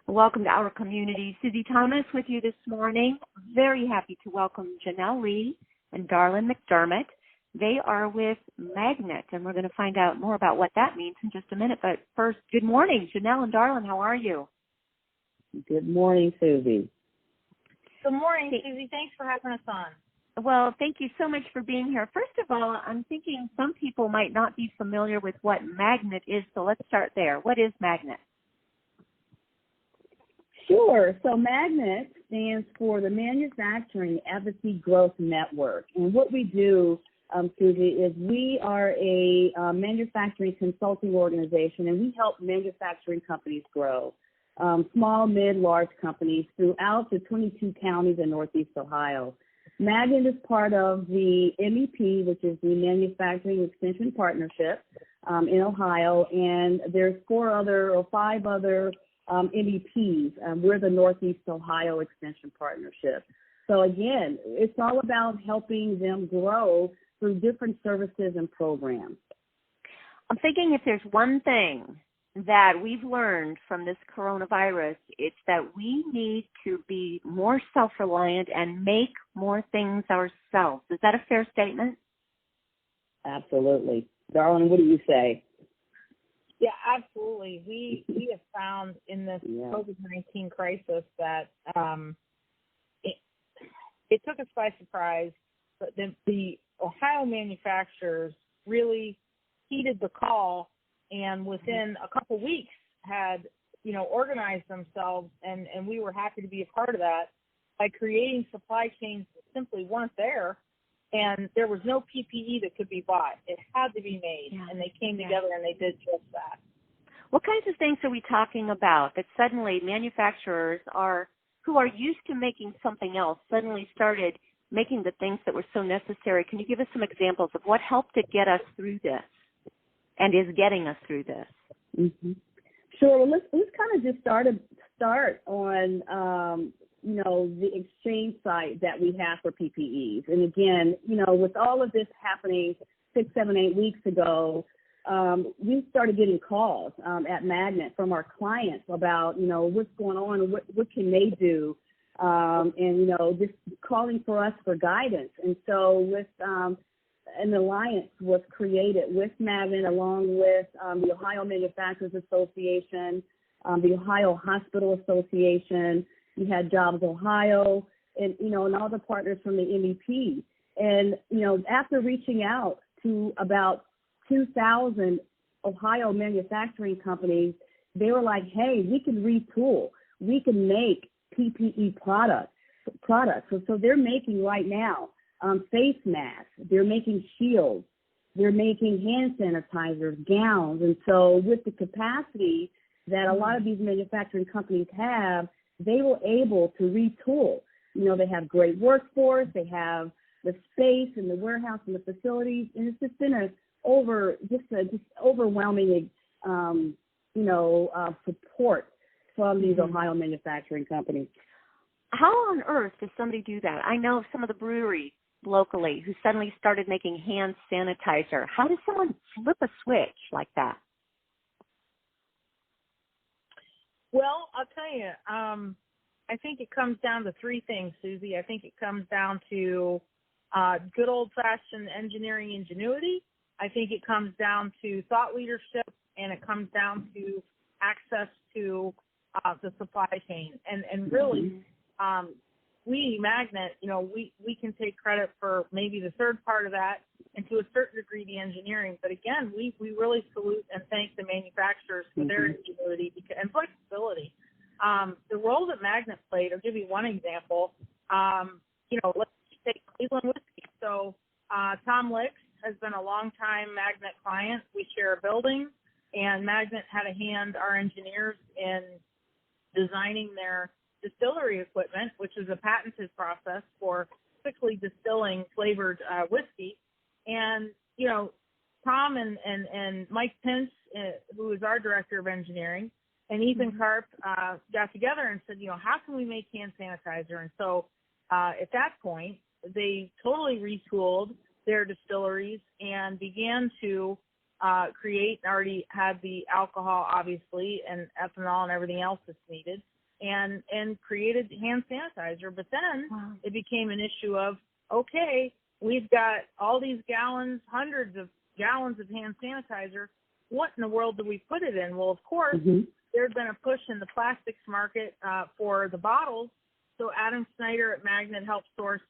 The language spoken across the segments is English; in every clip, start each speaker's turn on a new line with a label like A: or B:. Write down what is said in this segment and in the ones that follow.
A: Welcome to our community. Susie Thomas with you this morning. Very happy to welcome Janelle Lee and Darlene McDermott. They are with Magnet, and we're going to find out more about what that means in just a minute. But first, good morning, Janelle and Darlene. How are you?
B: Good morning, Susie.
C: Good morning, Susie. Thanks for having us on.
A: Well, thank you so much for being here. First of all, I'm thinking some people might not be familiar with what Magnet is, so let's start there. What is Magnet?
B: Sure. So Magnet stands for the Manufacturing Advocacy Growth Network. And what we do, Susie, is we are a manufacturing consulting organization, and we help manufacturing companies grow, small, mid, large companies throughout the 22 counties in Northeast Ohio. Magnet is part of the MEP, which is the Manufacturing Extension Partnership in Ohio, and there's 5 other MEPs. We're the Northeast Ohio Extension Partnership. So again, it's all about helping them grow through different services and programs.
A: I'm thinking if there's one thing that we've learned from this coronavirus, it's that we need to be more self-reliant and make more things ourselves. Is that a fair statement?
B: Absolutely. Darlene, what do you say?
C: Yeah, absolutely. We have found in this COVID-19 crisis that it took us by surprise, but the Ohio manufacturers really heeded the call, and within a couple weeks had, organized themselves, and we were happy to be a part of that by creating supply chains that simply weren't there, and there was no PPE that could be bought. It had to be made, and they came together and they did just that.
A: What kinds of things are we talking about that suddenly manufacturers who are used to making something else suddenly started making the things that were so necessary? Can you give us some examples of what helped to get us through this and is getting us through this?
B: Mm-hmm. Sure. Well, let's kind of just start on the exchange site that we have for PPEs. And again, with all of this happening 6, 7, 8 weeks ago, we started getting calls at Magnet from our clients about, what's going on, what can they do, and, just calling for us for guidance. And so with an alliance was created with Magnet along with the Ohio Manufacturers Association, the Ohio Hospital Association. You had Jobs Ohio, and all the partners from the MEP. And after reaching out to about 2,000 Ohio manufacturing companies, they were like, "Hey, we can retool. We can make PPE products." So they're making right now face masks. They're making shields. They're making hand sanitizers, gowns. And so with the capacity that a lot of these manufacturing companies have, they were able to retool. They have great workforce. They have the space and the warehouse and the facilities. And it's just been overwhelming, support from these Ohio manufacturing companies.
A: How on earth does somebody do that? I know some of the breweries locally who suddenly started making hand sanitizer. How does someone flip a switch like that?
C: Well, I'll tell you, I think it comes down to 3 things, Susie. I think it comes down to good old-fashioned engineering ingenuity. I think it comes down to thought leadership, and it comes down to access to the supply chain. And really, we, Magnet, we can take credit for maybe the third part of that, and to a certain degree the engineering. But again, we really salute and thank the manufacturers for their ingenuity and flexibility. The role that Magnet played, I'll give you one example. Let's take Cleveland whiskey. So Tom Licks has been a longtime Magnet client. We share a building, and Magnet had a hand, our engineers, in designing their distillery equipment, which is a patented process for quickly distilling flavored whiskey. And, Tom and Mike Pence, who is our director of engineering, and Ethan Karp got together and said, how can we make hand sanitizer? And so at that point, they totally retooled their distilleries and began to create, already had the alcohol, obviously, and ethanol and everything else that's needed, and created hand sanitizer. But then it became an issue of, okay, we've got all these gallons, hundreds of gallons of hand sanitizer. What in the world do we put it in? Well, of course, there had been a push in the plastics market for the bottles. So Adam Snyder at Magnet helped source,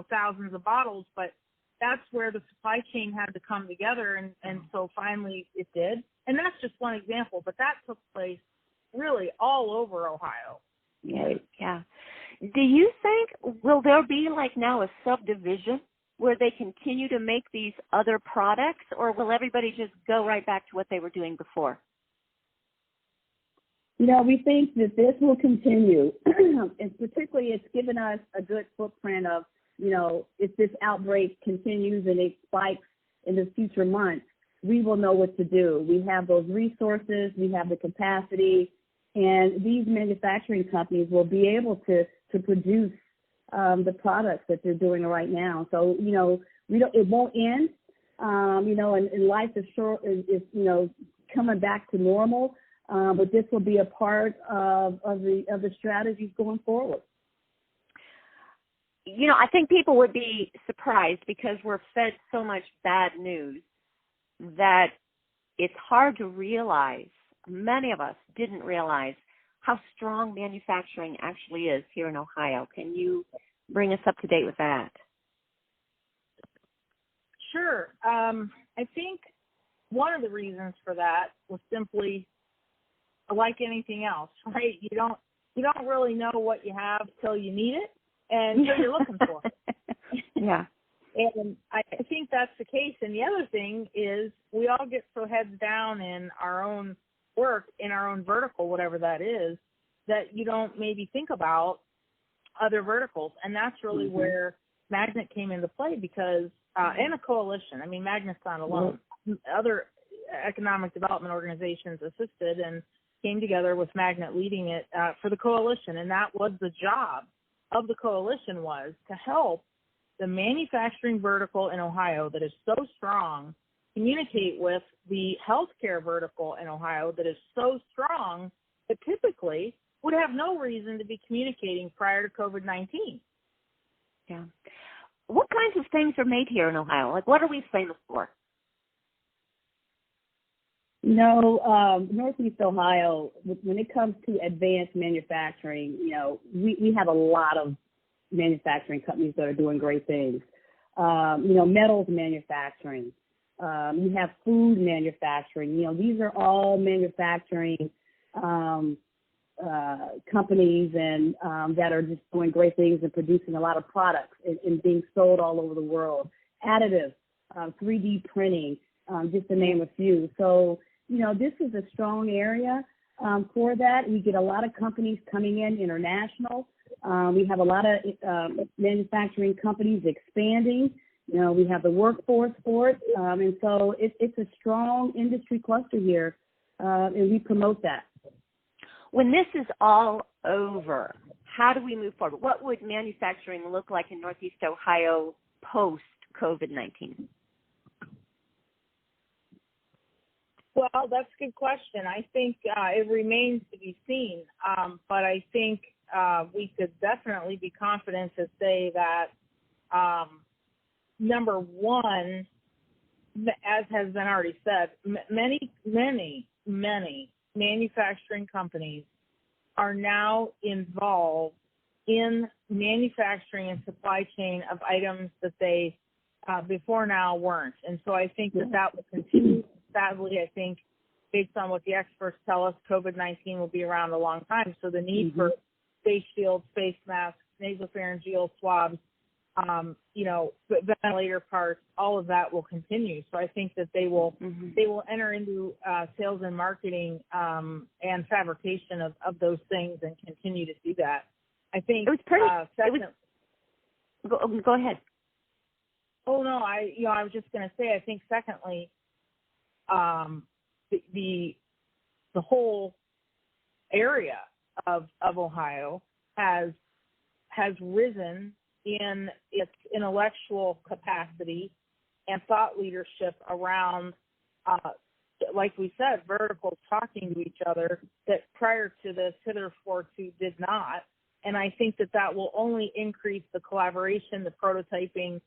C: thousands of bottles, but that's where the supply chain had to come together, and so finally it did. And that's just one example, but that took place really all over Ohio.
A: Yeah. Do you think, will there be like now a subdivision where they continue to make these other products, or will everybody just go right back to what they were doing before?
B: We think that this will continue, and particularly it's given us a good footprint of, if this outbreak continues and it spikes in the future months, we will know what to do. We have those resources, we have the capacity, and these manufacturing companies will be able to produce the products that they're doing right now. So, it won't end, and life is coming back to normal. But this will be a part of the strategies going forward.
A: I think people would be surprised because we're fed so much bad news that it's hard to realize. Many of us didn't realize how strong manufacturing actually is here in Ohio. Can you bring us up to date with that?
C: Sure. I think one of the reasons for that was simply like anything else, right? You don't really know what you have till you need it, and so you're looking for it.
A: Yeah.
C: And I think that's the case. And the other thing is we all get so heads down in our own work, in our own vertical, whatever that is, that you don't maybe think about other verticals. And that's really where Magnet came into play because, and a coalition. I mean, Magnet's not alone. Other economic development organizations assisted and came together with Magnet leading it for the coalition. And that was the job of the coalition, was to help the manufacturing vertical in Ohio that is so strong communicate with the healthcare vertical in Ohio that is so strong that typically would have no reason to be communicating prior to COVID-19.
A: Yeah. What kinds of things are made here in Ohio? Like, what are we famous for?
B: Northeast Ohio, when it comes to advanced manufacturing, we have a lot of manufacturing companies that are doing great things. Metals manufacturing, you have food manufacturing. These are all manufacturing companies and that are just doing great things and producing a lot of products and being sold all over the world. Additive, 3D printing, just to name a few. So, this is a strong area for that. We get a lot of companies coming in international. We have a lot of manufacturing companies expanding. We have the workforce for it. And so it's a strong industry cluster here, and we promote that.
A: When this is all over, how do we move forward? What would manufacturing look like in Northeast Ohio post-COVID-19?
C: Well, that's a good question. I think it remains to be seen, but I think we could definitely be confident to say that, number one, as has been already said, many manufacturing companies are now involved in manufacturing and supply chain of items that they before now weren't. And so I think that will continue. Sadly, I think based on what the experts tell us, COVID-19 will be around a long time. So the need for face shields, face masks, nasopharyngeal swabs, ventilator parts, all of that will continue. So I think that they will enter into sales and marketing and fabrication of those things and continue to do that. I think
A: it was pretty. Go ahead.
C: Oh no, I was just going to say. I think secondly, the whole area of Ohio has risen in its intellectual capacity and thought leadership around like we said, verticals talking to each other that prior to this, hitherto did not. And I think that will only increase the collaboration, the prototyping,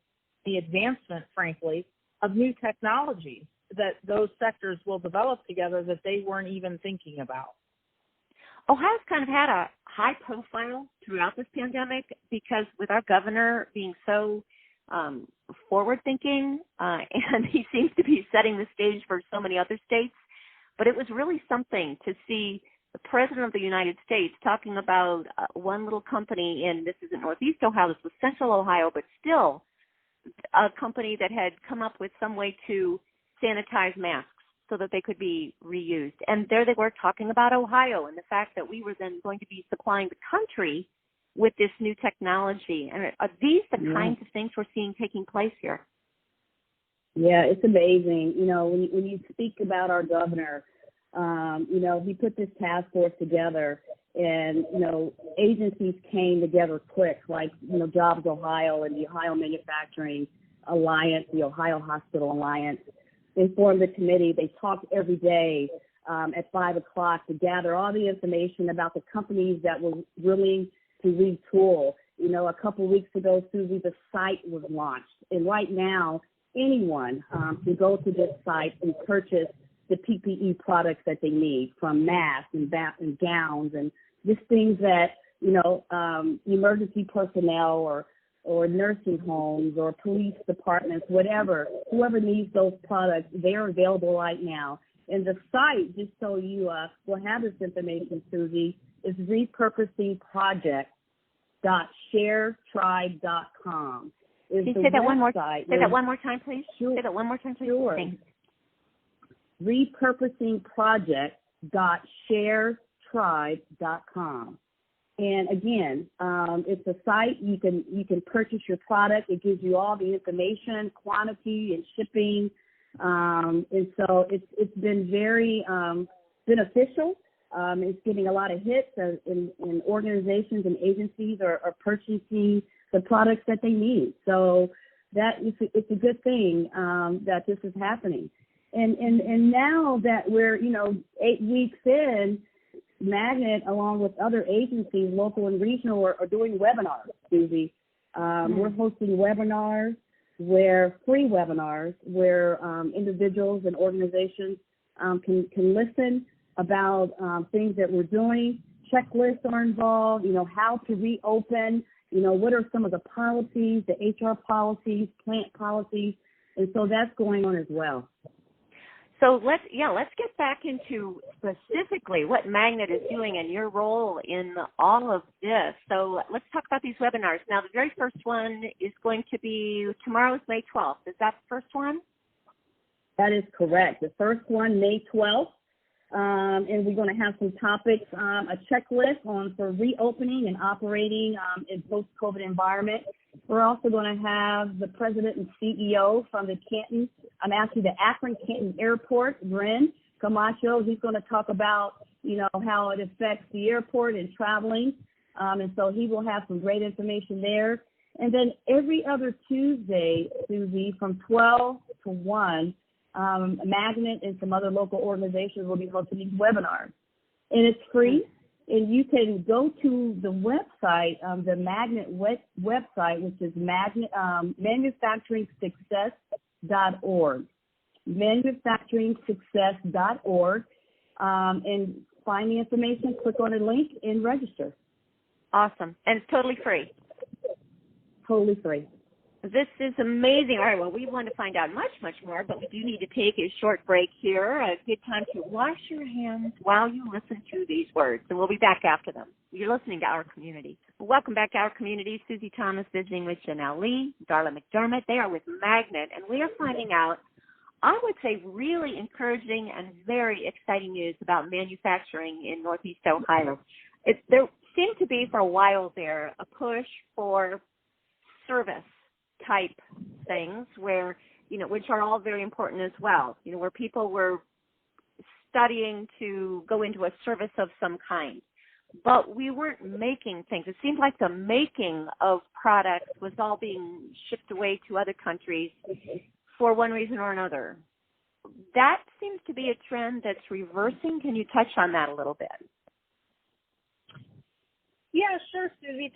C: the advancement, frankly, of new technologies that those sectors will develop together that they weren't even thinking about.
A: Ohio's kind of had a high profile throughout this pandemic because with our governor being so forward-thinking, and he seems to be setting the stage for so many other states. But it was really something to see the President of the United States talking about one little company this isn't Northeast Ohio, this was Central Ohio, but still a company that had come up with some way to sanitize masks so that they could be reused. And there they were talking about Ohio and the fact that we were then going to be supplying the country with this new technology. And are these the kinds of things we're seeing taking place here?
B: Yeah, it's amazing. You know, when you speak about our governor, you know, he put this task force together and, you know, agencies came together quick, like, you know, Jobs Ohio and the Ohio Manufacturing Alliance, the Ohio Hospital Alliance. They formed a committee. They talked every day at 5 o'clock to gather all the information about the companies that were willing to retool. You know, a couple weeks ago, Susie, the site was launched. And right now, anyone can go to this site and purchase the PPE products that they need, from masks and gowns and just things that, you know, emergency personnel or nursing homes or police departments, whoever needs those products, they're available right now. And the site, just so you will have this information, Susie, is repurposingproject.sharetribe.com.
A: Can you say that one more time? Say that one more time, please.
B: Sure.
A: Say that one more time, please.
B: Sure. repurposingproject.sharetribe.com. And again, it's a site you can purchase your product. It gives you all the information, quantity, and shipping. And so it's been very beneficial. It's getting a lot of hits, and organizations and agencies are purchasing the products that they need. So it's a good thing that this is happening. And now that we're, you know, 8 weeks in, Magnet, along with other agencies, local and regional, are doing webinars, Susie. We're hosting webinars, free webinars, where individuals and organizations can listen about things that we're doing. Checklists are involved, you know, how to reopen, you know, what are some of the policies, the HR policies, plant policies, and so that's going on as well.
A: So let's get back into specifically what Magnet is doing and your role in all of this. So let's talk about these webinars. Now, the very first one is going to be tomorrow's May 12th. Is that the first one?
B: That is correct. The first one, May 12th. And we're going to have some topics, a checklist for reopening and operating in post-COVID environment. We're also going to have the president and CEO from the Akron-Canton Airport, Bren Camacho. He's going to talk about, you know, how it affects the airport and traveling. And so he will have some great information there. And then every other Tuesday, Susie, from 12 to 1, Magnet and some other local organizations will be hosting these webinars. And it's free, and you can go to the website, the Magnet website, which is manufacturingsuccess.org, manufacturingsuccess.org, and find the information, click on a link, and register.
A: Awesome. And it's totally free.
B: Totally free.
A: This is amazing. All right, well, we want to find out much, much more, but we do need to take a short break here. A good time to wash your hands while you listen to these words, and we'll be back after them. You're listening to Our Community. Welcome back to Our Community. Susie Thomas visiting with Janelle Lee, Darla McDermott. They are with Magnet, and we are finding out, I would say, really encouraging and very exciting news about manufacturing in Northeast Ohio. There seemed to be for a while there a push for service type things where, you know, which are all very important as well, you know, where people were studying to go into a service of some kind. But we weren't making things. It seemed like the making of products was all being shipped away to other countries for one reason or another. that seems to be a trend that's reversing. Can you touch on that a little bit?
C: Yeah, sure, Susie.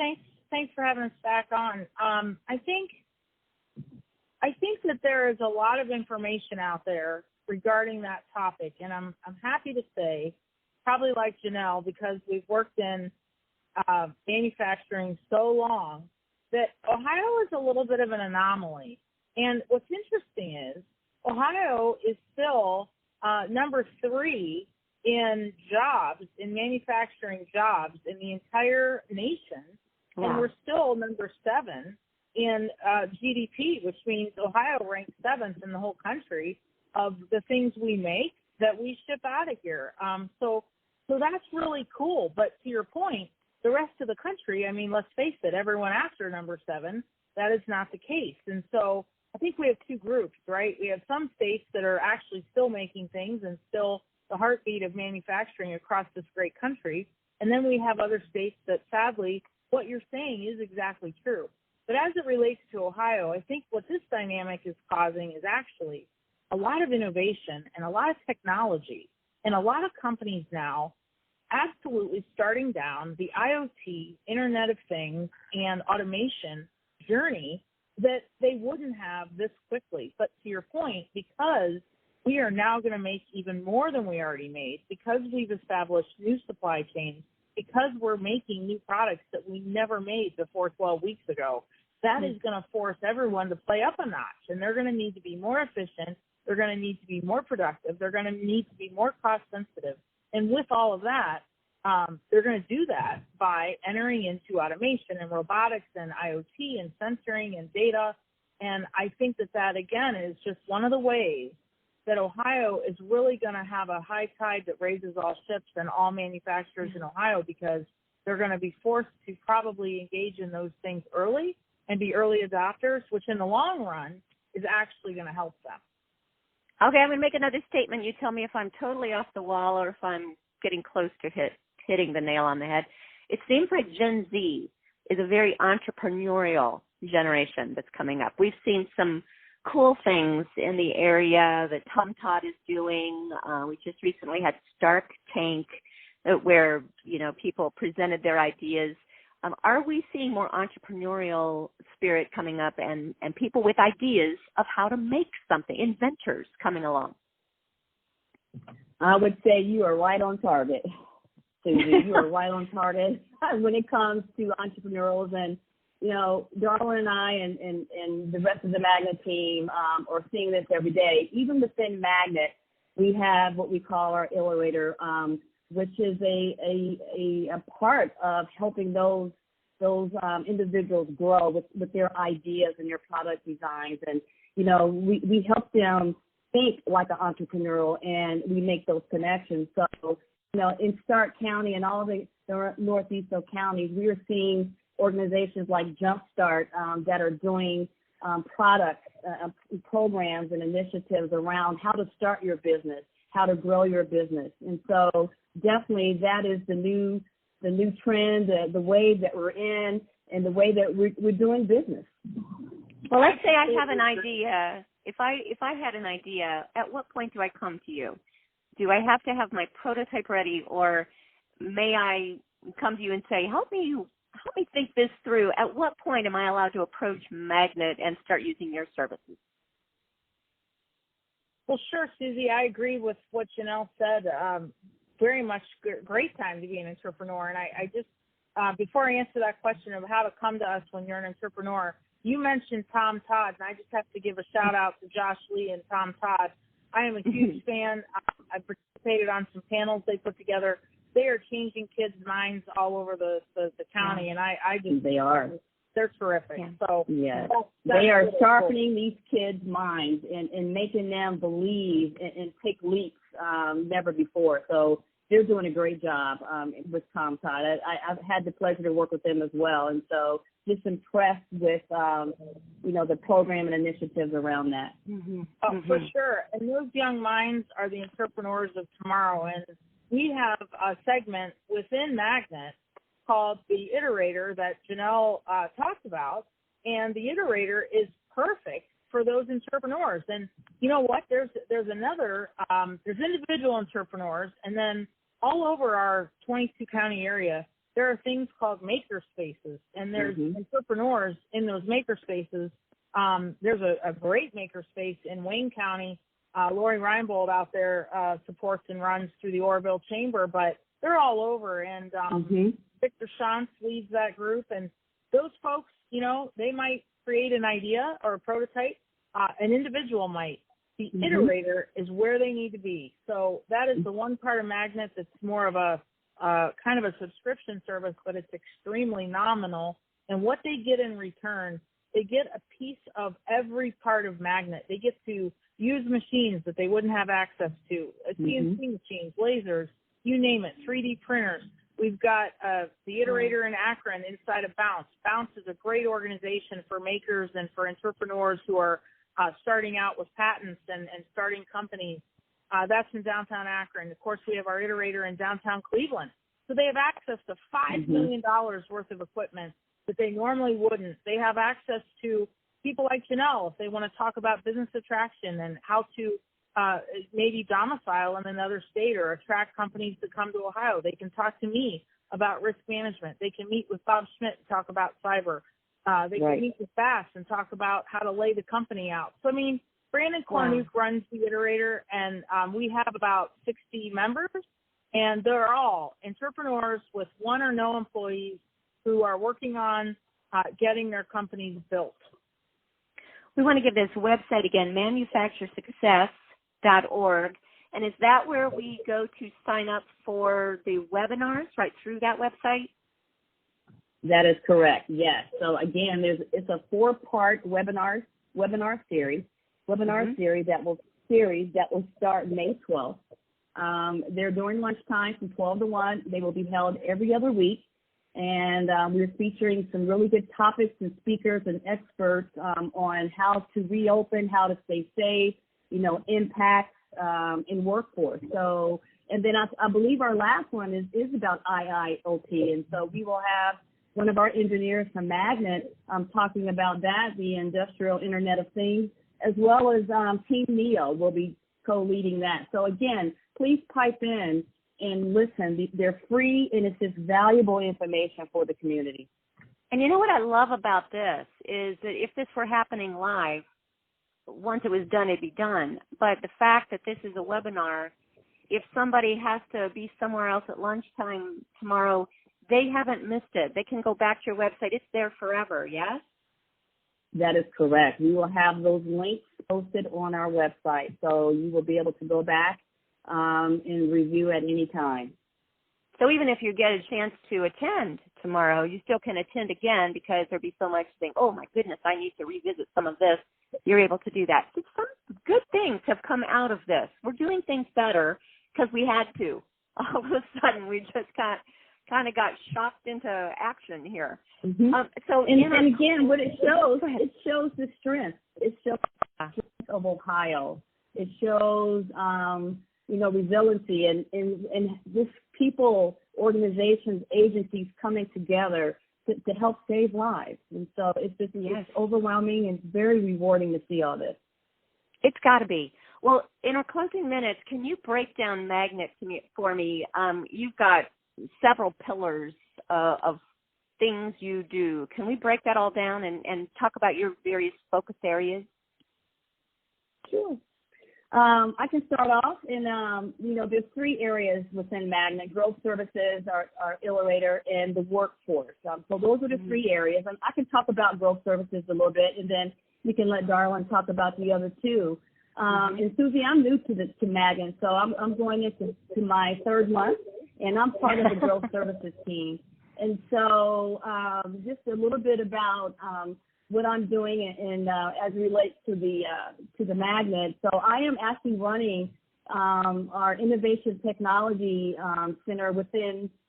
C: Thanks for having us back on. I think that there is a lot of information out there regarding that topic, and I'm happy to say, probably like Janelle, because we've worked in manufacturing so long, that Ohio is a little bit of an anomaly. And what's interesting is Ohio is still number 3 in jobs, in manufacturing jobs in the entire nation,
A: wow.
C: And we're still number 7 in GDP, which means Ohio ranks 7th in the whole country of the things we make that we ship out of here. So that's really cool. But to your point, the rest of the country, I mean, let's face it, everyone after number 7, that is not the case. And so I think we have 2 groups, right? We have some states that are actually still making things and still the heartbeat of manufacturing across this great country. And then we have other states that, sadly, what you're saying is exactly true. But as it relates to Ohio, I think what this dynamic is causing is actually a lot of innovation and a lot of technology and a lot of companies now absolutely starting down the IoT, Internet of Things, and automation journey that they wouldn't have this quickly. But to your point, because we are now going to make even more than we already made, because we've established new supply chains, because we're making new products that we never made before 12 weeks ago, that is going to force everyone to play up a notch. And they're going to need to be more efficient. They're going to need to be more productive. They're going to need to be more cost sensitive. And with all of that, they're going to do that by entering into automation and robotics and IoT and sensoring and data. And I think that, again, is just one of the ways that Ohio is really going to have a high tide that raises all ships and all manufacturers in Ohio, because they're going to be forced to probably engage in those things early and be early adopters, which in the long run is actually going to help them.
A: Okay, I'm going to make another statement. You tell me if I'm totally off the wall or if I'm getting close to hitting the nail on the head. It seems like Gen Z is a very entrepreneurial generation that's coming up. We've seen some cool things in the area that Todd is doing. We just recently had Shark Tank where, people presented their ideas. Are we seeing more entrepreneurial spirit coming up and people with ideas of how to make something, inventors coming along?
B: I would say you are right on target, Susie. You are right on target when it comes to entrepreneurs. And, Darwin and I and the rest of the Magnet team are seeing this every day. Even within Magnet, we have what we call our Illustrator, which is a part of helping those individuals grow with their ideas and their product designs. And, we help them think like an entrepreneurial, and we make those connections. So, in Stark County and all the northeastern counties, we are seeing organizations like Jumpstart that are doing product programs and initiatives around how to start your business, how to grow your business. And so definitely that is the new trend, the way that we're in, and the way that we're doing business.
A: Well, let's say I have an idea. If I had an idea, at what point do I come to you? Do I have to have my prototype ready, or may I come to you and say, help me think this through? At what point am I allowed to approach Magnet and start using your services?
C: Well, sure, Susie. I agree with what Janelle said. Very much great time to be an entrepreneur. And I just, before I answer that question of how to come to us when you're an entrepreneur, you mentioned Todd, and I just have to give a shout out to Josh Lee and Todd. I am a huge fan. I participated on some panels they put together. They are changing kids' minds all over the county, and I just,
B: they are.
C: They're terrific. Yeah. So
B: yes, they are sharpening these kids' minds and making them believe and take leaps never before. So they're doing a great job with Todd. I've had the pleasure to work with them as well, and so just impressed with the program and initiatives around that.
C: Mm-hmm. Oh, mm-hmm. For sure. And those young minds are the entrepreneurs of tomorrow. And we have a segment within Magnet called the Iterator that Janelle talked about. And the Iterator is perfect for those entrepreneurs. And you know what? There's another, there's individual entrepreneurs, and then all over our 22 county area, there are things called maker spaces, and there's entrepreneurs in those maker spaces. There's a great maker space in Wayne County. Lori Reinbold out there supports and runs through the Oroville Chamber, but they're all over. And Victor Shantz leads that group. And those folks, you know, they might create an idea or a prototype. An individual might. The iterator is where they need to be. So that is the one part of Magnet that's more of a kind of a subscription service, but it's extremely nominal. And what they get in return, they get a piece of every part of Magnet. They get to use machines that they wouldn't have access to, CNC machines, lasers, you name it, 3D printers. We've got the iterator in Akron inside of Bounce. Bounce is a great organization for makers and for entrepreneurs who are starting out with patents and starting companies. That's in downtown Akron. Of course, we have our iterator in downtown Cleveland. So they have access to $5 million worth of equipment that they normally wouldn't. They have access to people like Janelle if they want to talk about business attraction and how to maybe domicile in another state or attract companies to come to Ohio. They can talk to me about risk management. They can meet with Bob Schmidt and talk about cyber. They can meet with Bass and talk about how to lay the company out. So, I mean, Brandon Cornuke runs the iterator, and we have about 60 members, and they're all entrepreneurs with one or no employees who are working on getting their companies built.
A: We want to give this website again, manufacturesuccess.org. And is that where we go to sign up for the webinars, right through that website?
B: That is correct, yes. So again, it's a 4-part webinar series that will start May 12th. They're during lunchtime from 12 to 1. They will be held every other week. And we're featuring some really good topics and speakers and experts on how to reopen, how to stay safe, you know, impacts in workforce. So, and then I believe our last one is about IIoT. And so we will have one of our engineers from Magnet talking about that, the Industrial Internet of Things, as well as Team NEO will be co-leading that. So again, please pipe in and listen. They're free, and it's just valuable information for the community.
A: And you know what I love about this is that if this were happening live, once it was done, it'd be done. But the fact that this is a webinar, if somebody has to be somewhere else at lunchtime tomorrow, they haven't missed it. They can go back to your website. It's there forever, yes?
B: That is correct. We will have those links posted on our website, so you will be able to go back and review at any time.
A: So even if you get a chance to attend tomorrow, you still can attend again because there'll be so much to think, oh, my goodness, I need to revisit some of this. You're able to do that. So some good things have come out of this. We're doing things better because we had to. All of a sudden, we just kind of got shocked into action here.
B: And again, what it shows the strength. It shows the strength of Ohio. It shows, resiliency and this people, organizations, agencies coming together to help save lives. And so it's just it's overwhelming and very rewarding to see all this.
A: It's got to be. Well, in our closing minutes, can you break down Magnet for me? You've got several pillars of things you do. Can we break that all down and talk about your various focus areas?
B: Sure. I can start off, and there's 3 areas within Magnet: growth services, our iterator, and the workforce. So those are the 3 areas. And I can talk about growth services a little bit, and then we can let Darlene talk about the other 2. And Susie, I'm new to Magnet, so I'm going into my 3rd month, and I'm part of the growth services team. And so just a little bit about what I'm doing and as it relates to the Magnet. So I am actually running our Innovation Technology Center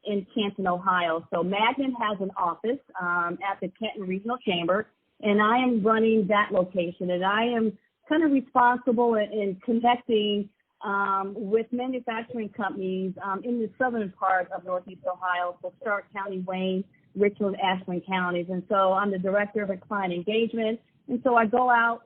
B: in Canton, Ohio. So Magnet has an office at the Canton Regional Chamber, and I am running that location. And I am kind of responsible in connecting with manufacturing companies in the southern part of Northeast Ohio, so Stark County, Wayne, Richland, Ashland counties. And so I'm the director of client engagement. And so I go out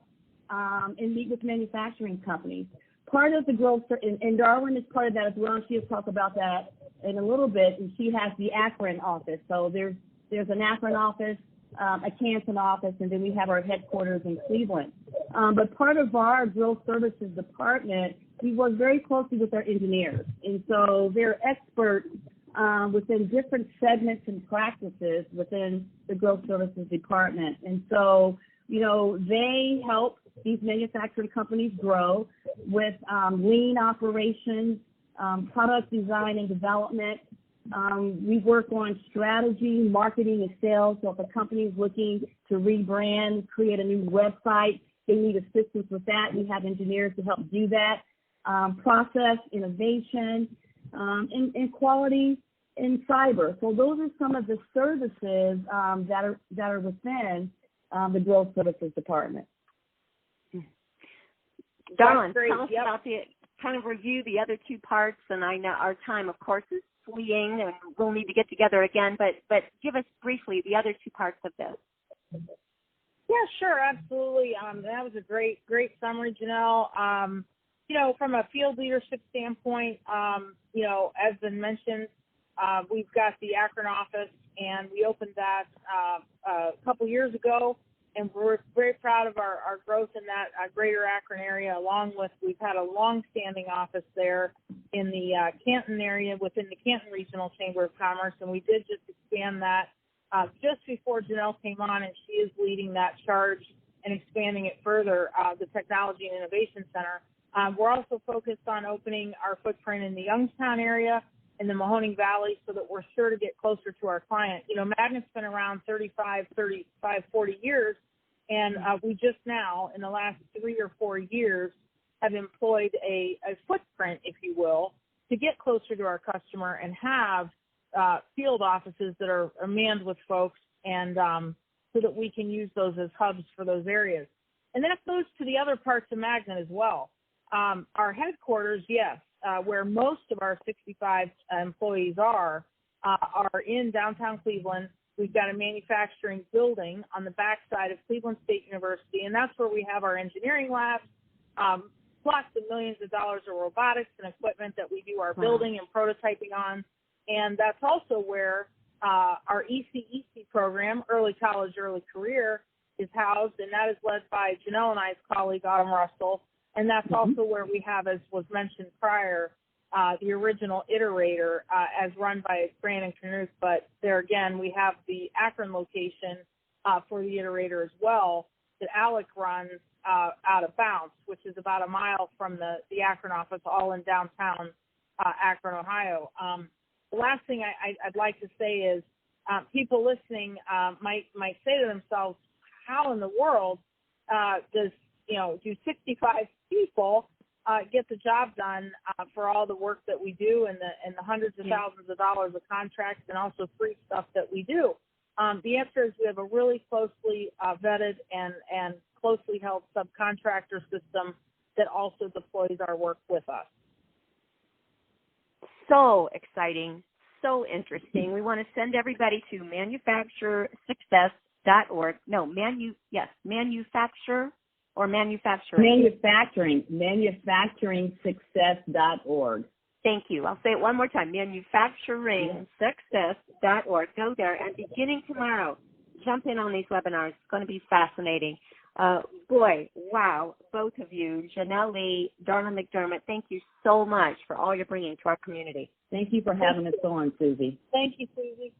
B: and meet with manufacturing companies. Part of the growth, and Darwin is part of that as well, and she'll talk about that in a little bit, and she has the Akron office. So there's an Akron office, a Canton office, and then we have our headquarters in Cleveland. But part of our growth services department, we work very closely with our engineers. And so they're experts within different segments and practices within the growth services department. And so, they help these manufacturing companies grow with lean operations, product design and development. We work on strategy, marketing, and sales. So if a company is looking to rebrand, create a new website, they need assistance with that. We have engineers to help do that. Process, innovation, and quality in cyber. So those are some of the services that are within the growth services department.
A: Dawn, tell us about kind of review the other two parts, and I know our time, of course, is fleeing, and we'll need to get together again, but give us briefly the other two parts of this.
C: Yeah, sure, absolutely. That was a great summary, Janelle. From a field leadership standpoint, as been mentioned, we've got the Akron office, and we opened that a couple years ago, and we're very proud of our growth in that greater Akron area, along with we've had a long-standing office there in the Canton area within the Canton Regional Chamber of Commerce, and we did just expand that just before Janelle came on, and she is leading that charge and expanding it further, the Technology and Innovation Center. We're also focused on opening our footprint in the Youngstown area, in the Mahoning Valley, so that we're sure to get closer to our client. Magnet's been around 40 years, and we just now, in the last 3 or 4 years, have employed a footprint, if you will, to get closer to our customer and have field offices that are manned with folks, and so that we can use those as hubs for those areas. And that goes to the other parts of Magnet as well. Our headquarters, yes, where most of our 65 employees are in downtown Cleveland. We've got a manufacturing building on the backside of Cleveland State University, and that's where we have our engineering labs, plus the millions of dollars of robotics and equipment that we do our building and prototyping on. And that's also where our ECEC program, Early College, Early Career, is housed, and that is led by Janelle and I's colleague, Autumn Russell. And that's also where we have, as was mentioned prior, the original Iterator as run by Brandon Knuth. But there again, we have the Akron location for the Iterator as well that Alec runs out of Bounce, which is about a mile from the Akron office, all in downtown Akron, Ohio. The last thing I'd like to say is people listening might say to themselves, how in the world do 65 people get the job done for all the work that we do and the hundreds of thousands of dollars of contracts and also free stuff that we do? The answer is we have a really closely vetted and closely held subcontractor system that also deploys our work with us.
A: So exciting, so interesting. We want to send everybody to manufacturesuccess.org. No, manufacture or manufacturing? Manufacturingsuccess.org. Thank you. I'll say it one more time, manufacturingsuccess.org. Go there, and beginning tomorrow, jump in on these webinars. It's going to be fascinating. Wow, both of you, Janelle Lee, Darla McDermott, thank you so much for all you're bringing to our community.
B: Thank you for having us on, Susie.
C: Thank you, Susie.